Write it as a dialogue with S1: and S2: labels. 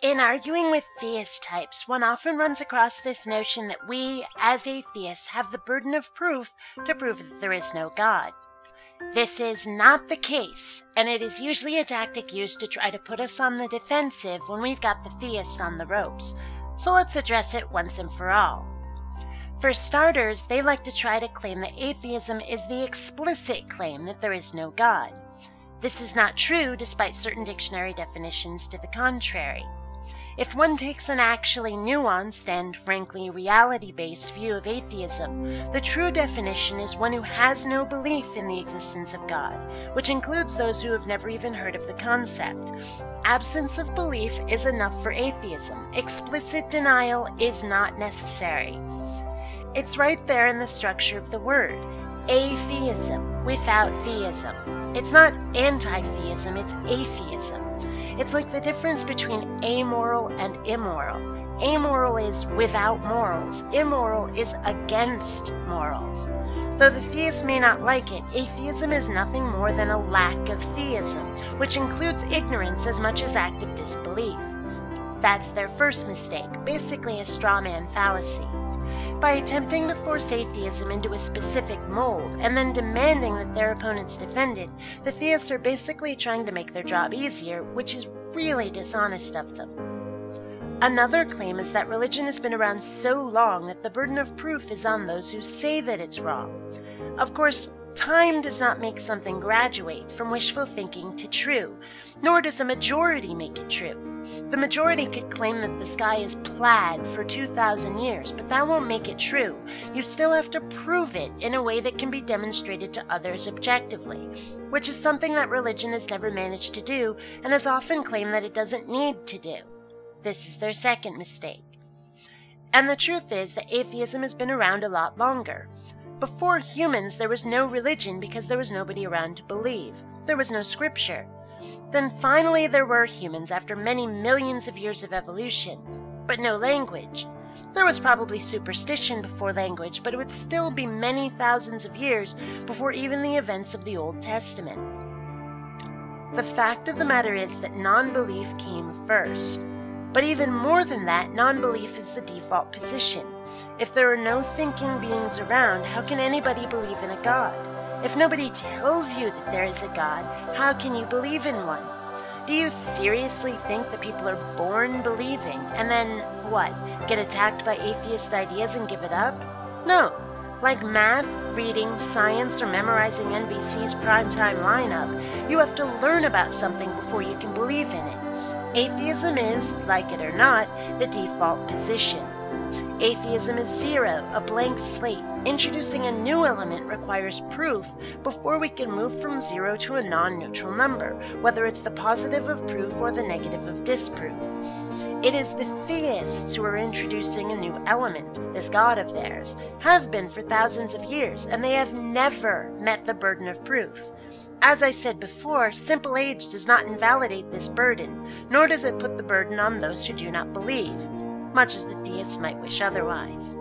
S1: In arguing with theist types, one often runs across this notion that we, as atheists, have the burden of proof to prove that there is no God. This is not the case, and it is usually a tactic used to try to put us on the defensive when we've got the theists on the ropes. So let's address it once and for all. For starters, they like to try to claim that atheism is the explicit claim that there is no God. This is not true, despite certain dictionary definitions to the contrary. If one takes an actually nuanced and, frankly, reality-based view of atheism, the true definition is one who has no belief in the existence of God, which includes those who have never even heard of the concept. Absence of belief is enough for atheism. Explicit denial is not necessary. It's right there in the structure of the word. Atheism without theism. It's not anti-theism, it's atheism. It's like the difference between amoral and immoral. Amoral is without morals. Immoral is against morals. Though the theist may not like it, atheism is nothing more than a lack of theism, which includes ignorance as much as active disbelief. That's their first mistake, basically a straw man fallacy. By attempting to force atheism into a specific mold and then demanding that their opponents defend it, the theists are basically trying to make their job easier, which is really dishonest of them. Another claim is that religion has been around so long that the burden of proof is on those who say that it's wrong. Of course, time does not make something graduate from wishful thinking to true, nor does a majority make it true. The majority could claim that the sky is plaid for 2,000 years, but that won't make it true. You still have to prove it in a way that can be demonstrated to others objectively, which is something that religion has never managed to do and has often claimed that it doesn't need to do. This is their second mistake. And the truth is that atheism has been around a lot longer. Before humans, there was no religion because there was nobody around to believe. There was no scripture. Then finally there were humans after many millions of years of evolution, but no language. There was probably superstition before language, but it would still be many thousands of years before even the events of the Old Testament. The fact of the matter is that non-belief came first. But even more than that, non-belief is the default position. If there are no thinking beings around, how can anybody believe in a God? If nobody tells you that there is a God, how can you believe in one? Do you seriously think that people are born believing and then, what, get attacked by atheist ideas and give it up? No. Like math, reading, science, or memorizing NBC's primetime lineup, you have to learn about something before you can believe in it. Atheism is, like it or not, the default position. Atheism is zero, a blank slate. Introducing a new element requires proof before we can move from zero to a non-neutral number, whether it's the positive of proof or the negative of disproof. It is the theists who are introducing a new element, this God of theirs, have been for thousands of years, and they have never met the burden of proof. As I said before, simple age does not invalidate this burden, nor does it put the burden on those who do not believe, much as the theists might wish otherwise.